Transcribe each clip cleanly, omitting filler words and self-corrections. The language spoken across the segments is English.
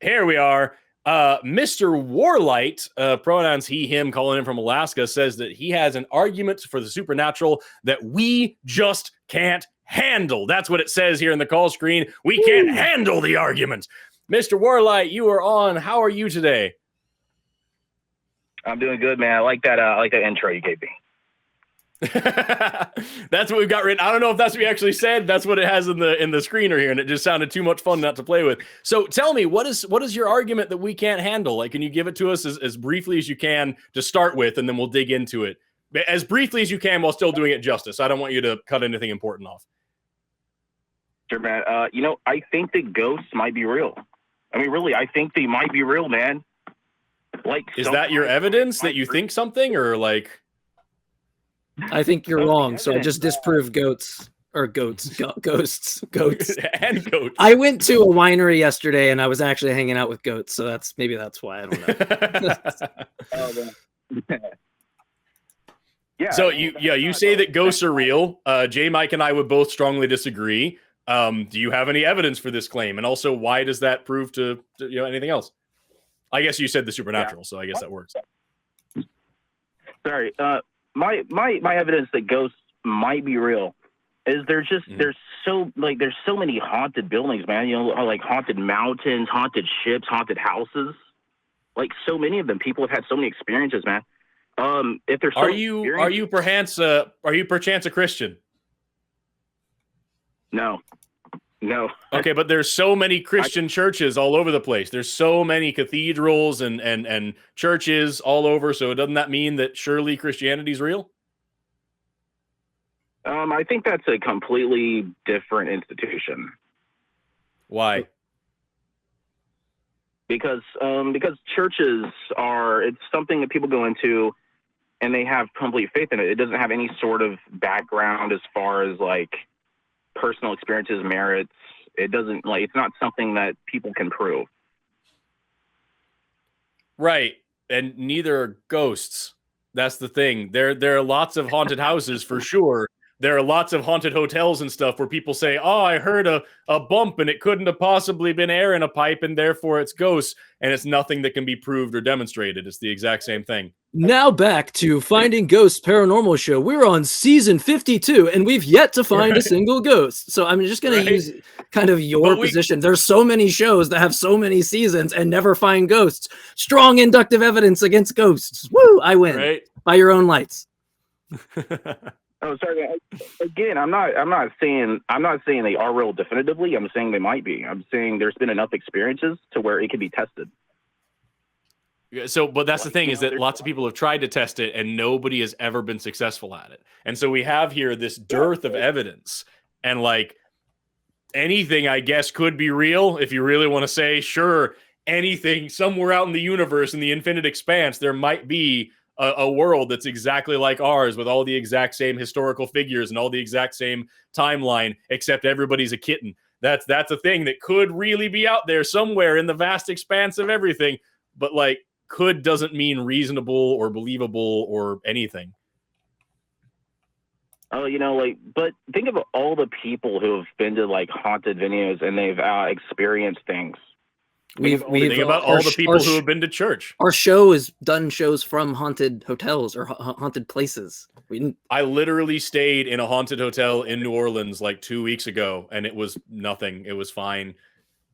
Here we are. Mr. Warlight, pronouns he, him, calling in from Alaska, says that he has an argument for the supernatural that we just can't handle. That's what it says here in the call screen. We can't handle the argument. Mr. Warlight, you are on. How are you today? I'm doing good, man. I like that intro you gave me. That's what we've got written. I don't know if that's what you actually said. That's what it has in the screener here, and it just sounded too much fun not to play with. So tell me, what is your argument that we can't handle? Like, can you give it to us as briefly as you can to start with, and then we'll dig into it as briefly as you can while still doing it justice. I don't want you to cut anything important off. Sure, man. I think that ghosts might be real. I mean, really, I think they might be real, man. Like, is that your evidence that you think something, or like? I think you're wrong, so I just disprove ghosts. Ghosts. And goats. I went to a winery yesterday, and I was actually hanging out with goats, so that's why. I don't know. Yeah. So you say that ghosts are real. JMike and I would both strongly disagree. Do you have any evidence for this claim? And also, why does that prove to anything else? I guess you said the supernatural, so I guess that works. Sorry. My evidence that ghosts might be real is there's so many haunted buildings, man. Like haunted mountains, haunted ships, haunted houses. Like so many of them, people have had so many experiences, man. If there's are you perchance a Christian? No. Okay, but there's so many Christian churches all over the place. There's so many cathedrals and churches all over. So doesn't that mean that surely Christianity is real? I think that's a completely different institution. Why? Because churches it's something that people go into and they have complete faith in it. It doesn't have any sort of background as far as like personal experiences, merits. It doesn't it's not something that people can prove. Right. And neither are ghosts. That's the thing. There are lots of haunted houses for sure. There are lots of haunted hotels and stuff where people say, oh, I heard a bump and it couldn't have possibly been air in a pipe and therefore it's ghosts. And it's nothing that can be proved or demonstrated. It's the exact same thing. Now back to Finding Ghosts Paranormal Show. We're on season 52 and we've yet to find a single ghost. So I'm just going to use kind of your position. There's so many shows that have so many seasons and never find ghosts. Strong inductive evidence against ghosts. Woo! I win by your own lights. Oh, sorry. Again, I'm not saying they are real definitively. I'm saying they might be. I'm saying there's been enough experiences to where it can be tested. So, but that's the thing is that lots of people have tried to test it and nobody has ever been successful at it. And so we have here this dearth of evidence, and like anything, I guess, could be real. If you really want to say, sure, anything somewhere out in the universe, in the infinite expanse, there might be a world that's exactly like ours with all the exact same historical figures and all the exact same timeline, except everybody's a kitten. That's a thing that could really be out there somewhere in the vast expanse of everything. But like, could doesn't mean reasonable or believable or anything. Oh, but think of all the people who have been to like haunted venues and they've experienced things. We've think about all the people who have been to church. Our show has done shows from haunted hotels or haunted places. I literally stayed in a haunted hotel in New Orleans like 2 weeks ago, and it was nothing. It was fine.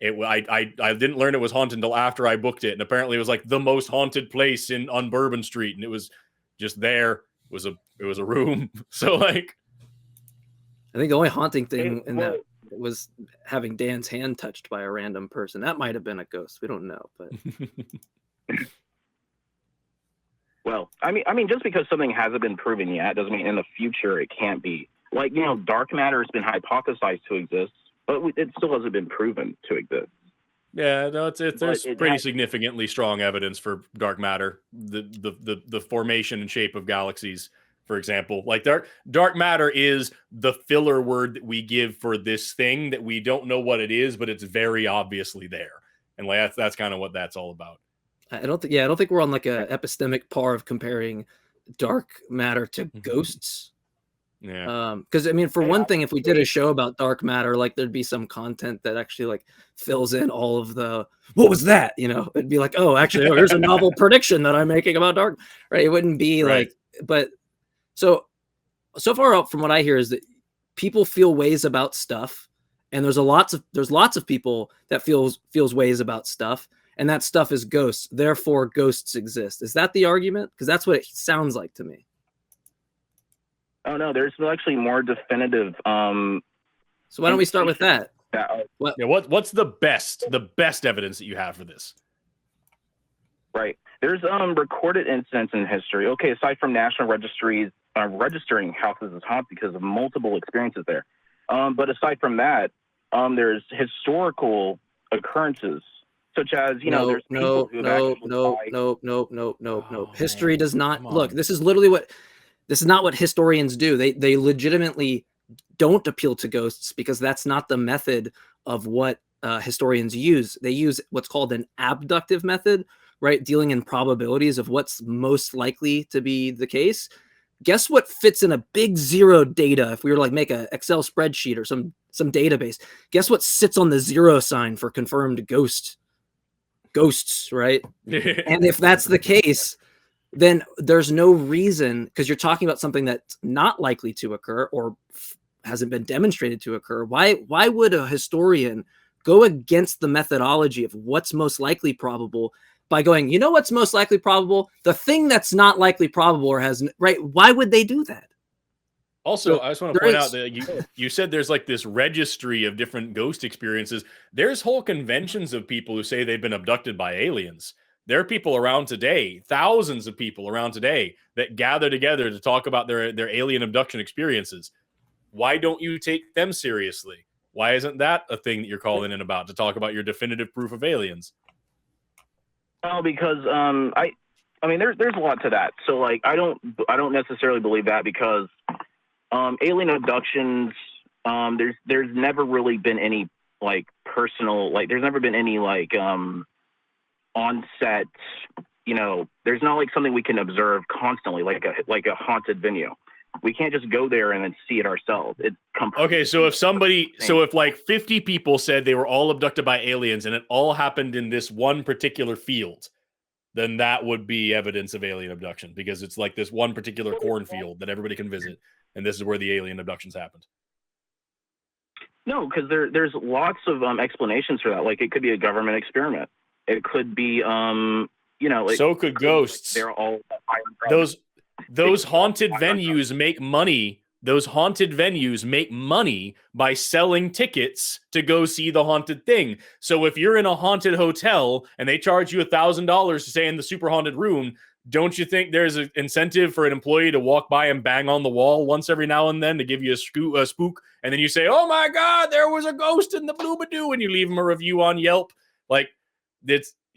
I didn't learn it was haunted until after I booked it, and apparently it was like the most haunted place on Bourbon Street, and it was just there. It was a room. So like, I think the only haunting thing in that was having Dan's hand touched by a random person. That might have been a ghost. We don't know, but well, I mean, just because something hasn't been proven yet doesn't mean in the future it can't be. Like, dark matter has been hypothesized to exist, but it still hasn't been proven to exist. Yeah, no, there's pretty significantly strong evidence for dark matter, the formation and shape of galaxies. For example, like dark matter is the filler word that we give for this thing that we don't know what it is, but it's very obviously there. And like that's kind of what that's all about. I don't think we're on like a epistemic par of comparing dark matter to ghosts. Yeah. Because I mean, for one thing, if we did a show about dark matter, like there'd be some content that actually like fills in all of the what was that? You know, it'd be like, oh, actually, here's a novel prediction that I'm making about dark. Right? It wouldn't be like, but so far out from what I hear is that people feel ways about stuff, and there's lots of people that feels ways about stuff, and that stuff is ghosts. Therefore, ghosts exist. Is that the argument? Because that's what it sounds like to me. Oh no, there's actually more definitive. So why don't we start with that? What's the best evidence that you have for this? Right. There's recorded incidents in history. Okay, aside from national registries registering houses as haunted because of multiple experiences there. But aside from that, there's historical occurrences such as there's people who no. History does not look. This is not what historians do. They legitimately don't appeal to ghosts because that's not the method of what historians use. They use what's called an abductive method, right? Dealing in probabilities of what's most likely to be the case. Guess what fits in a big zero data? If we were to like make an Excel spreadsheet or some database, guess what sits on the zero sign for confirmed ghosts, right? And if that's the case, then there's no reason, because you're talking about something that's not likely to occur or hasn't been demonstrated to occur. Why would a historian go against the methodology of what's most likely probable by going, you know what's most likely probable? The thing that's not likely probable or has, right? Why would they do that? Also, I just want to point out that you said there's like this registry of different ghost experiences. There's whole conventions of people who say they've been abducted by aliens. There are people around today, thousands of people around today that gather together to talk about their alien abduction experiences. Why don't you take them seriously? Why isn't that a thing that you're calling in about, to talk about your definitive proof of aliens? Oh, because I mean there's a lot to that. So like I don't necessarily believe that because alien abductions, there's never really been any like personal, like there's never been any like onset, there's not like something we can observe constantly, like a haunted venue. We can't just go there and then see it ourselves. It's okay. So if like 50 people said they were all abducted by aliens and it all happened in this one particular field, then that would be evidence of alien abduction, because it's like this one particular cornfield that everybody can visit, and this is where the alien abductions happened. No, because there's lots of explanations for that. Like it could be a government experiment. It could be, so could ghosts. They're all those haunted venues make money. Those haunted venues make money by selling tickets to go see the haunted thing. So if you're in a haunted hotel and they charge you $1,000 to stay in the super haunted room, don't you think there's an incentive for an employee to walk by and bang on the wall once every now and then to give you a spook? And then you say, oh my God, there was a ghost in the Bloobadoo, and you leave them a review on Yelp. Like,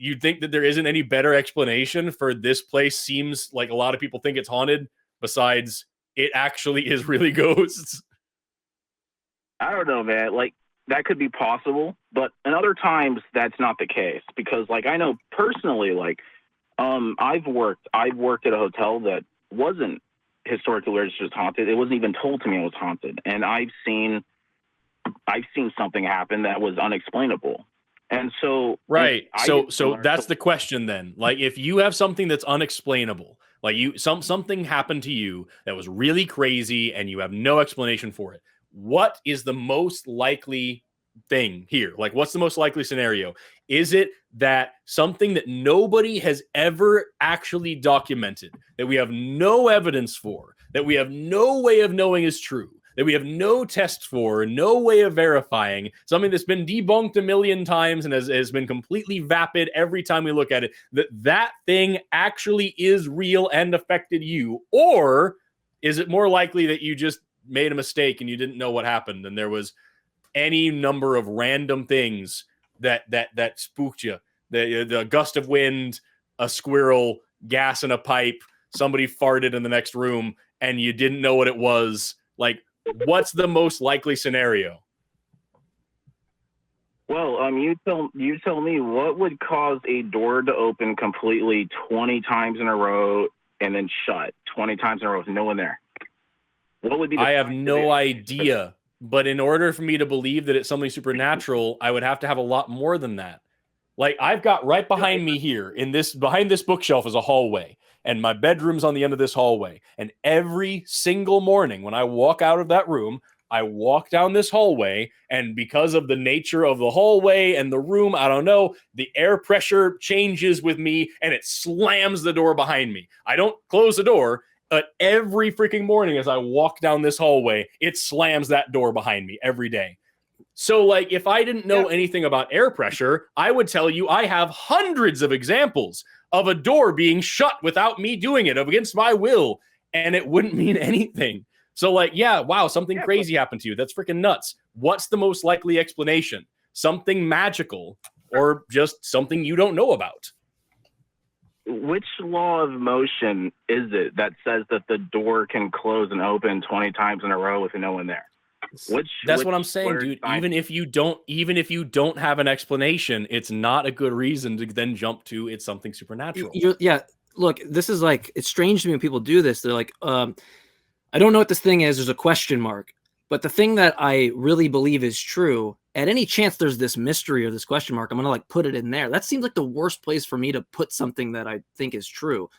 you'd think that there isn't any better explanation for this place. Seems like a lot of people think it's haunted, besides it actually is really ghosts. I don't know, man. Like, that could be possible, but in other times that's not the case, because like I know personally, like I've worked at a hotel that wasn't historically registered as haunted. It wasn't even told to me it was haunted, and I've seen something happen that was unexplainable. And so right, so that's the question then. Like, if you have something that's unexplainable, like something happened to you that was really crazy and you have no explanation for it, what is the most likely thing here? Like, what's the most likely scenario? Is it that something that nobody has ever actually documented, that we have no evidence for, that we have no way of knowing is true, that we have no test for, no way of verifying, something that's been debunked a million times and has been completely vapid every time we look at it, that thing actually is real and affected you? Or is it more likely that you just made a mistake and you didn't know what happened, and there was any number of random things that spooked you? The gust of wind, a squirrel, gas in a pipe, somebody farted in the next room, and you didn't know what it was. Like, what's the most likely scenario? Well, you tell me, what would cause a door to open completely 20 times in a row and then shut 20 times in a row with no one there? What would be? I have no idea. But in order for me to believe that it's something supernatural, I would have to have a lot more than that. Like I've got right behind me here behind this bookshelf is a hallway, and my bedroom's on the end of this hallway. And every single morning when I walk out of that room, I walk down this hallway, and because of the nature of the hallway and the room, I don't know, the air pressure changes with me and it slams the door behind me. I don't close the door, but every freaking morning as I walk down this hallway, it slams that door behind me every day. So, like, if I didn't know anything about air pressure, I would tell you I have hundreds of examples of a door being shut without me doing it against my will, and it wouldn't mean anything. So, like, yeah, wow, something crazy happened to you. That's freaking nuts. What's the most likely explanation? Something magical or just something you don't know about? Which law of motion is it that says that the door can close and open 20 times in a row with no one there? That's what I'm saying, dude. Even if you don't have an explanation, it's not a good reason to then jump to it's something supernatural. Yeah, look, this is like, it's strange to me when people do this. They're like, I don't know what this thing is. There's a question mark. But the thing that I really believe is true, at any chance there's this mystery or this question mark, I'm going to like put it in there. That seems like the worst place for me to put something that I think is true.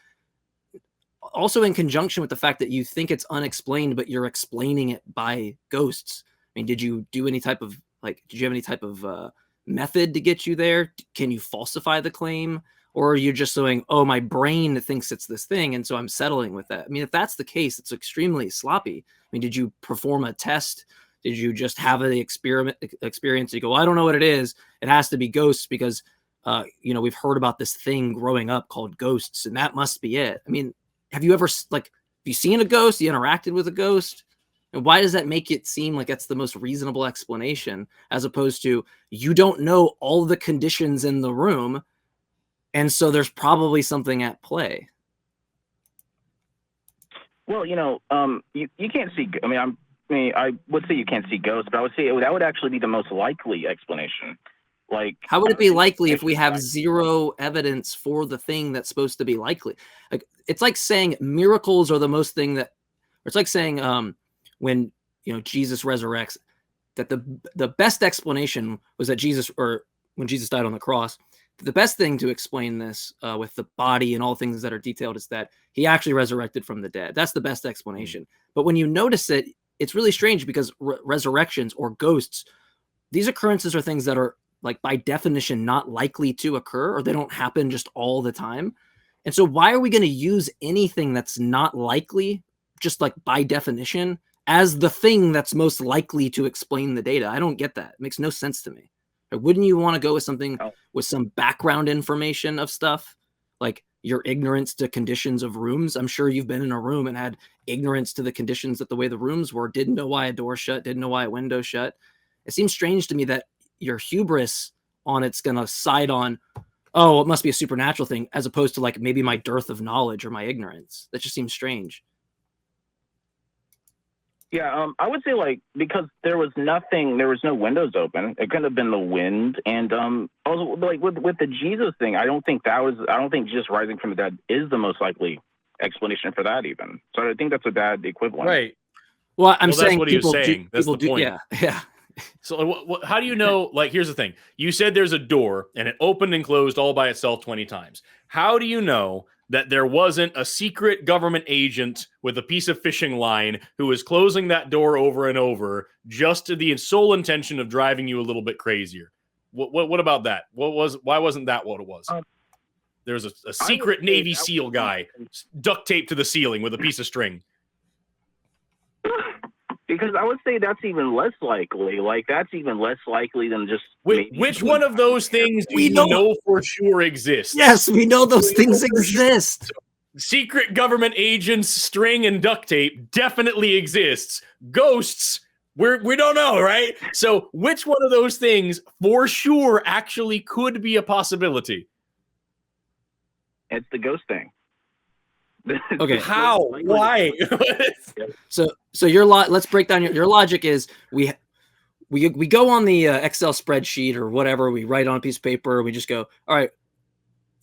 Also in conjunction with the fact that you think it's unexplained, but you're explaining it by ghosts. I mean, did you have any type of method to get you there? Can you falsify the claim? Or are you just saying, oh, my brain thinks it's this thing, and so I'm settling with that? I mean, if that's the case, it's extremely sloppy. I mean, did you perform a test? Did you just have an experience? You go, well, I don't know what it is. It has to be ghosts because, we've heard about this thing growing up called ghosts, and that must be it. I mean, have you ever, have you seen a ghost? You interacted with a ghost? And why does that make it seem like that's the most reasonable explanation, as opposed to you don't know all the conditions in the room, and so there's probably something at play? Well, you can't see. I would say you can't see ghosts, but I would say that would actually be the most likely explanation. Like, how would it be likely if we have zero evidence for the thing that's supposed to be likely? Like, it's like saying miracles are the most thing that, or it's like saying when Jesus resurrects, that the best explanation was that when Jesus died on the cross, the best thing to explain this with the body and all things that are detailed is that he actually resurrected from the dead. That's the best explanation. But when you notice it, it's really strange because resurrections or ghosts, these occurrences are things that are, like, by definition, not likely to occur, or they don't happen just all the time. And so why are we going to use anything that's not likely, just like by definition, as the thing that's most likely to explain the data? I don't get that. It makes no sense to me. Or wouldn't you want to go with something with some background information of stuff, like your ignorance to conditions of rooms? I'm sure you've been in a room and had ignorance to the conditions that the way the rooms were, didn't know why a door shut, didn't know why a window shut. It seems strange to me that your hubris on it's going to side on, oh, it must be a supernatural thing, as opposed to like maybe my dearth of knowledge or my ignorance. That just seems strange. Yeah, I would say, like, because there was no windows open. It could have been the wind, and also, like, with the Jesus thing, I don't think Jesus rising from the dead is the most likely explanation for that even. So I think that's a bad equivalent. Right. Well, I'm saying that's what he was saying. That's the point. Yeah. So how do you know? Like, here's the thing. You said there's a door and it opened and closed all by itself 20 times. How do you know that there wasn't a secret government agent with a piece of fishing line who was closing that door over and over just to the sole intention of driving you a little bit crazier? What about that? Why wasn't that what it was? There's a secret Navy SEAL guy duct taped to the ceiling with a piece of string. Because I would say that's even less likely. Like, that's even less likely than just... Which one of those things do you know for sure exists? Yes, we know those things exist. Secret government agents, string, and duct tape definitely exists. Ghosts, we don't know, right? So which one of those things for sure actually could be a possibility? It's the ghost thing. Okay. How? Why? So your let's break down your logic is we go on the Excel spreadsheet or whatever, we write on a piece of paper, we just go, all right,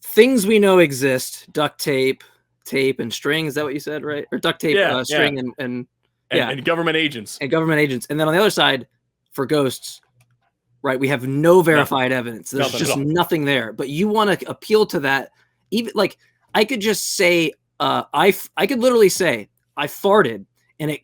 things we know exist: duct tape, and string. Is that what you said, right? Or duct tape, string, and and government agents. And government agents. And then on the other side, for ghosts, right, we have no verified evidence. There's just nothing there. But you want to appeal to that. Even like I could just say, I could literally say, I farted. And it,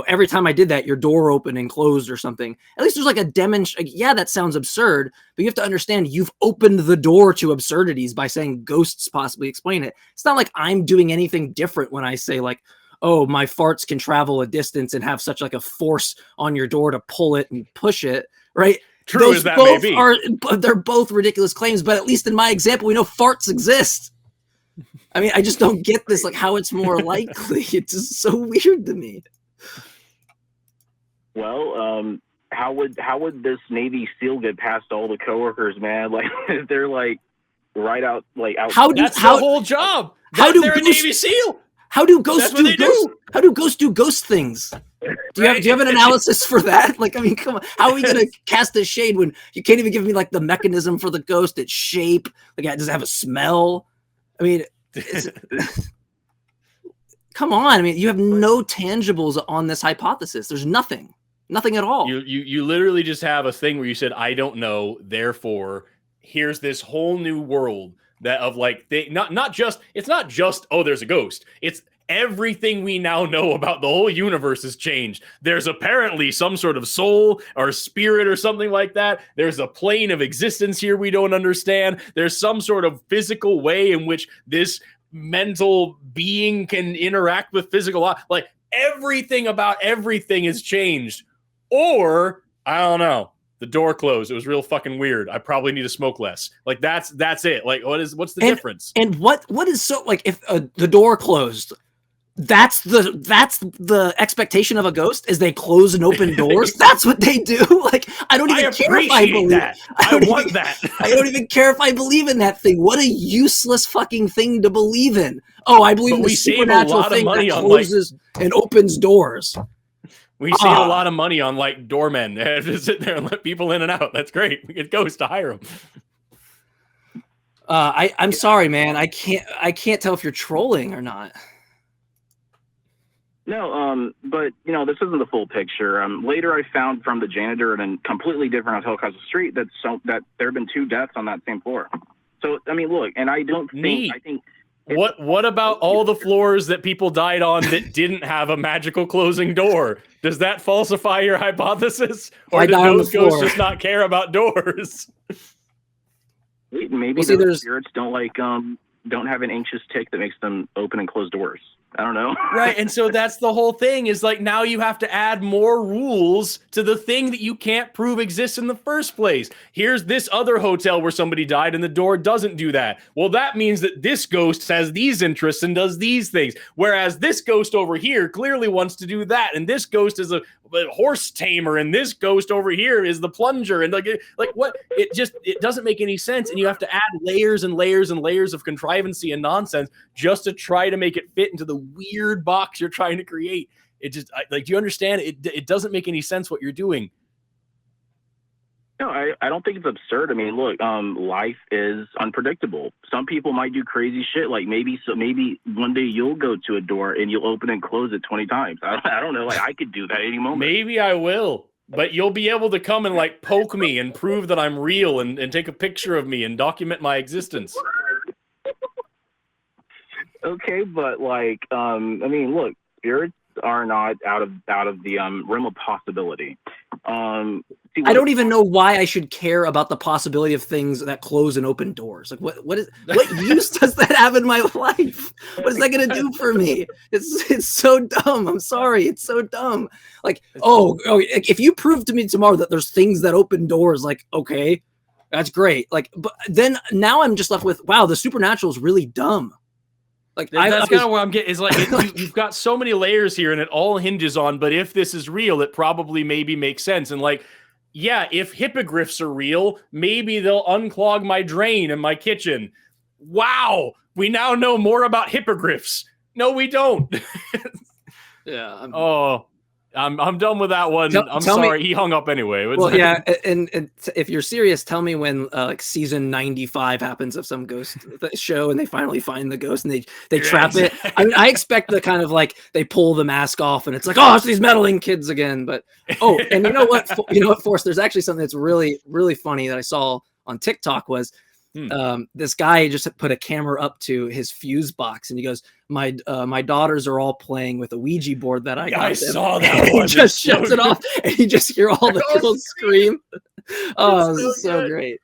every time I did that, your door opened and closed or something. At least there's like a demonstration. Yeah, that sounds absurd, but you have to understand you've opened the door to absurdities by saying ghosts possibly explain it. It's not like I'm doing anything different when I say like, oh, my farts can travel a distance and have such like a force on your door to pull it and push it, right? True Those as that both may be. They're both ridiculous claims, but at least in my example, we know farts exist. I mean, I just don't get this, like how it's more likely. It's just so weird to me. Well, how would this Navy SEAL get past all the coworkers, man? Like they're like right out, like out. That's the whole job. They're a Navy SEAL. How do ghosts do ghosts? How do ghosts do ghost things? Do you have an analysis for that? Like, I mean, come on. How are we gonna cast a shade when you can't even give me like the mechanism for the ghost, its shape? Like, does it have a smell? I mean, come on. I mean, you have no tangibles on this hypothesis. There's nothing at all. You literally just have a thing where you said, I don't know, therefore here's this whole new world that of like it's not just oh, there's a ghost. It's everything we now know about the whole universe has changed. There's apparently some sort of soul or spirit or something like that. There's a plane of existence here we don't understand. There's some sort of physical way in which this mental being can interact with physical, like everything about everything has changed. Or I don't know, the door closed. It was real fucking weird. I probably need to smoke less. Like that's it. Like what's the difference? And what is so like if the door closed? That's the expectation of a ghost is they close and open doors. That's what they do. Like I don't even care if I believe that. I want that. I don't even care if I believe in that thing. What a useless fucking thing to believe in. Oh, I believe in the supernatural thing that closes and opens doors. We save a lot of money on like doormen. They have to sit there and let people in and out. That's great. We get ghosts to hire them. I'm sorry, man. I can't tell if you're trolling or not. No, but this isn't the full picture. Later, I found from the janitor in a completely different hotel across the street that there have been 2 deaths on that same floor. So I mean, look, and I don't think I think. What about all the floors that people died on that didn't have a magical closing door? Does that falsify your hypothesis, or did those ghosts just not care about doors? Maybe the spirits don't have an anxious tick that makes them open and close doors. I don't know. Right. And so that's the whole thing is like now you have to add more rules to the thing that you can't prove exists in the first place. Here's this other hotel where somebody died and the door doesn't do that. Well, that means that this ghost has these interests and does these things. Whereas this ghost over here clearly wants to do that. And this ghost is a horse tamer and this ghost over here is the plunger. And like what? It doesn't make any sense. And you have to add layers and layers and layers of contrivancy and nonsense just to try to make it fit into the weird box you're trying to create. It just do you understand? It doesn't make any sense what you're doing. No, I don't think it's absurd. I mean, look, life is unpredictable. Some people might do crazy shit. Like maybe one day you'll go to a door and you'll open and close it 20 times. I don't know. Like I could do that any moment. Maybe I will. But you'll be able to come and like poke me and prove that I'm real and take a picture of me and document my existence. Okay, but like, I mean, look, spirits are not out of the realm of possibility. I don't even know why I should care about the possibility of things that close and open doors. Like what use does that have in my life? What is that going to do for me? It's so dumb. I'm sorry. It's so dumb. Like, oh, if you prove to me tomorrow that there's things that open doors, like, okay, that's great. Like, but then now I'm just left with, wow, the supernatural is really dumb. Like that's kind of what I'm getting is like you've got so many layers here and it all hinges on, but if this is real, it probably maybe makes sense. And like, yeah, if hippogriffs are real, maybe they'll unclog my drain in my kitchen. Wow. We now know more about hippogriffs. No, we don't. Yeah. I'm done with that one. I'm sorry, he hung up anyway. Well, yeah, and if you're serious, tell me when like season 95 happens of some ghost show, and they finally find the ghost and they trap it. I mean, I expect the kind of like they pull the mask off and it's like, oh, it's these meddling kids again. But and you know what, Forrest? There's actually something that's really, really funny that I saw on TikTok was. This guy just put a camera up to his fuse box and he goes, my daughters are all playing with a Ouija board that I got. I saw that one. He just shuts it off and you just hear all the girls scream. Oh, this is so great.